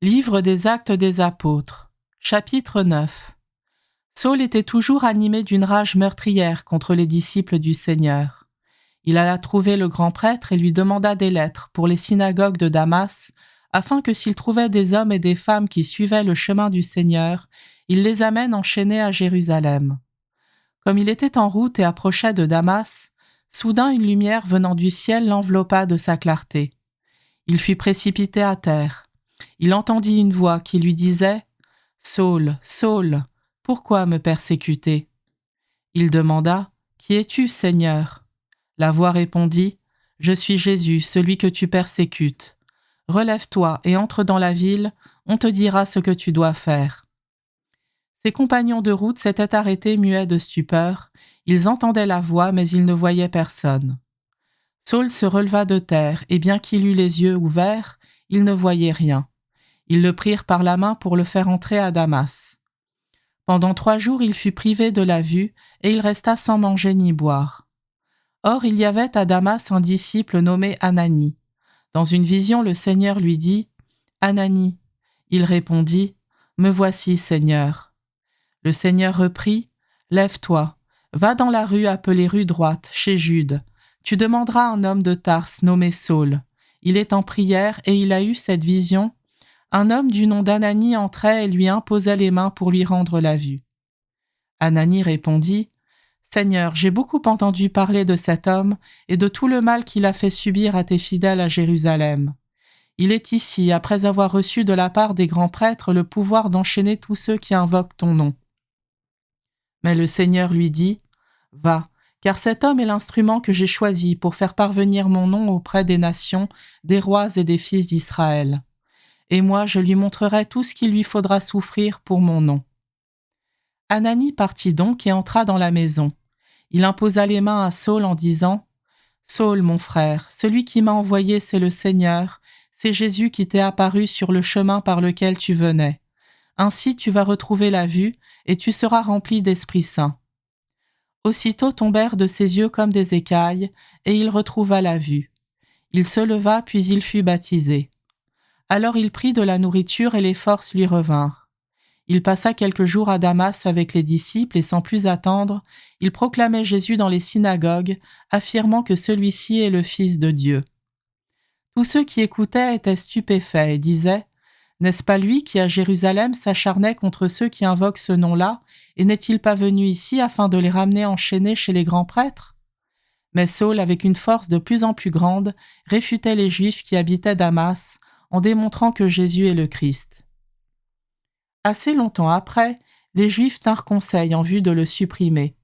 Livre des Actes des Apôtres, chapitre 9. Saul était toujours animé d'une rage meurtrière contre les disciples du Seigneur. Il alla trouver le grand prêtre et lui demanda des lettres pour les synagogues de Damas, afin que s'il trouvait des hommes et des femmes qui suivaient le chemin du Seigneur, il les amène enchaînés à Jérusalem. Comme il était en route et approchait de Damas, soudain une lumière venant du ciel l'enveloppa de sa clarté. Il fut précipité à terre. Il entendit une voix qui lui disait « Saul, Saul, pourquoi me persécuter ?» Il demanda « Qui es-tu, Seigneur ?» La voix répondit « Je suis Jésus, celui que tu persécutes. Relève-toi et entre dans la ville, on te dira ce que tu dois faire. » Ses compagnons de route s'étaient arrêtés muets de stupeur. Ils entendaient la voix, mais ils ne voyaient personne. Saul se releva de terre, et bien qu'il eût les yeux ouverts, il ne voyait rien. Ils le prirent par la main pour le faire entrer à Damas. Pendant 3 jours, il fut privé de la vue, et il resta sans manger ni boire. Or, il y avait à Damas un disciple nommé Ananie. Dans une vision, le Seigneur lui dit « Ananie ». Il répondit « Me voici, Seigneur ». Le Seigneur reprit « Lève-toi, va dans la rue appelée rue droite, chez Jude. Tu demanderas un homme de Tarse nommé Saul. Il est en prière et il a eu cette vision. Un homme du nom d'Ananie entrait et lui imposait les mains pour lui rendre la vue. » Ananie répondit « Seigneur, j'ai beaucoup entendu parler de cet homme et de tout le mal qu'il a fait subir à tes fidèles à Jérusalem. Il est ici, après avoir reçu de la part des grands prêtres le pouvoir d'enchaîner tous ceux qui invoquent ton nom. » Mais le Seigneur lui dit « Va, car cet homme est l'instrument que j'ai choisi pour faire parvenir mon nom auprès des nations, des rois et des fils d'Israël. Et moi, je lui montrerai tout ce qu'il lui faudra souffrir pour mon nom. » Ananie partit donc et entra dans la maison. Il imposa les mains à Saul en disant « Saul, mon frère, celui qui m'a envoyé, c'est le Seigneur, c'est Jésus qui t'est apparu sur le chemin par lequel tu venais. Ainsi tu vas retrouver la vue et tu seras rempli d'Esprit Saint. » Aussitôt tombèrent de ses yeux comme des écailles, et il retrouva la vue. Il se leva, puis il fut baptisé. Alors il prit de la nourriture et les forces lui revinrent. Il passa quelques jours à Damas avec les disciples et sans plus attendre, il proclamait Jésus dans les synagogues, affirmant que celui-ci est le Fils de Dieu. Tous ceux qui écoutaient étaient stupéfaits et disaient « N'est-ce pas lui qui à Jérusalem s'acharnait contre ceux qui invoquent ce nom-là, et n'est-il pas venu ici afin de les ramener enchaînés chez les grands prêtres ?» Mais Saul, avec une force de plus en plus grande, réfutait les Juifs qui habitaient Damas, en démontrant que Jésus est le Christ. Assez longtemps après, les Juifs tinrent conseil en vue de le supprimer.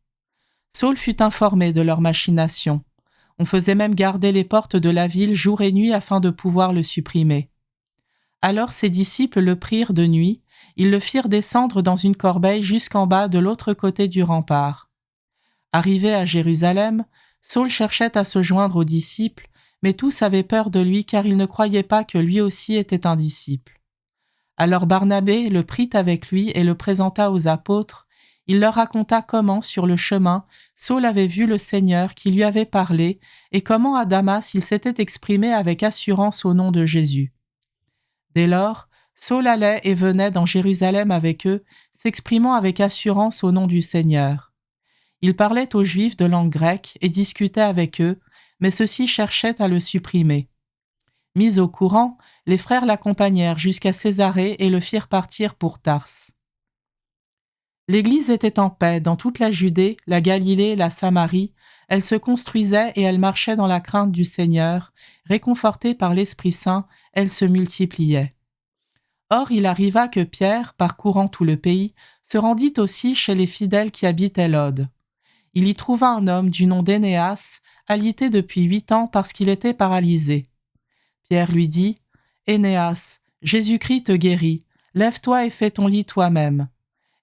Saul fut informé de leurs machinations. On faisait même garder les portes de la ville jour et nuit afin de pouvoir le supprimer. Alors ses disciples le prirent de nuit, ils le firent descendre dans une corbeille jusqu'en bas de l'autre côté du rempart. Arrivé à Jérusalem, Saul cherchait à se joindre aux disciples, mais tous avaient peur de lui car ils ne croyaient pas que lui aussi était un disciple. Alors Barnabé le prit avec lui et le présenta aux apôtres. Il leur raconta comment, sur le chemin, Saul avait vu le Seigneur qui lui avait parlé et comment à Damas il s'était exprimé avec assurance au nom de Jésus. Dès lors, Saul allait et venait dans Jérusalem avec eux, s'exprimant avec assurance au nom du Seigneur. Il parlait aux Juifs de langue grecque et discutait avec eux, mais ceux-ci cherchaient à le supprimer. Mis au courant, les frères l'accompagnèrent jusqu'à Césarée et le firent partir pour Tarse. L'Église était en paix dans toute la Judée, la Galilée et la Samarie. Elle se construisait et elle marchait dans la crainte du Seigneur. Réconfortée par l'Esprit Saint, elle se multipliait. Or, il arriva que Pierre, parcourant tout le pays, se rendit aussi chez les fidèles qui habitaient Lod. Il y trouva un homme du nom d'Énéas, alité depuis 8 ans parce qu'il était paralysé. Pierre lui dit « Énéas, Jésus-Christ te guérit, lève-toi et fais ton lit toi-même. »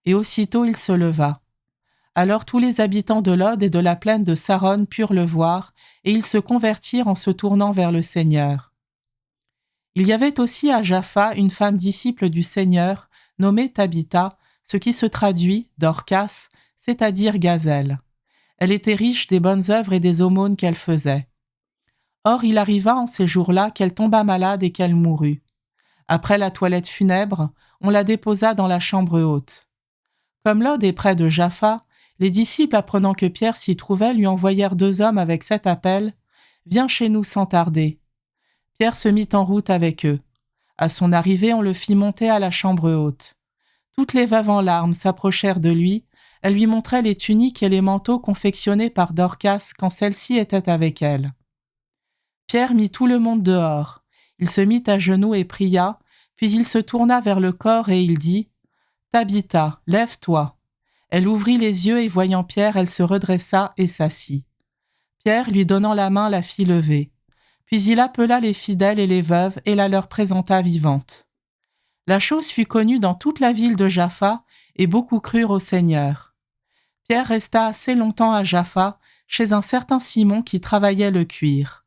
Et aussitôt il se leva. Alors tous les habitants de Lod et de la plaine de Saron purent le voir, et ils se convertirent en se tournant vers le Seigneur. Il y avait aussi à Jaffa une femme disciple du Seigneur, nommée Tabitha, ce qui se traduit Dorcas, c'est-à-dire gazelle. Elle était riche des bonnes œuvres et des aumônes qu'elle faisait. Or, il arriva en ces jours-là qu'elle tomba malade et qu'elle mourut. Après la toilette funèbre, on la déposa dans la chambre haute. Comme Lod est près de Jaffa, les disciples, apprenant que Pierre s'y trouvait, lui envoyèrent 2 hommes avec cet appel : « Viens chez nous sans tarder. » Pierre se mit en route avec eux. À son arrivée, on le fit monter à la chambre haute. Toutes les veuves en larmes s'approchèrent de lui. Elles lui montraient les tuniques et les manteaux confectionnés par Dorcas quand celle-ci était avec elle. Pierre mit tout le monde dehors. Il se mit à genoux et pria, puis il se tourna vers le corps et il dit : « Tabitha, lève-toi. » Elle ouvrit les yeux et voyant Pierre, elle se redressa et s'assit. Pierre, lui donnant la main, la fit lever. Puis il appela les fidèles et les veuves et la leur présenta vivante. La chose fut connue dans toute la ville de Jaffa et beaucoup crurent au Seigneur. Pierre resta assez longtemps à Jaffa, chez un certain Simon qui travaillait le cuir.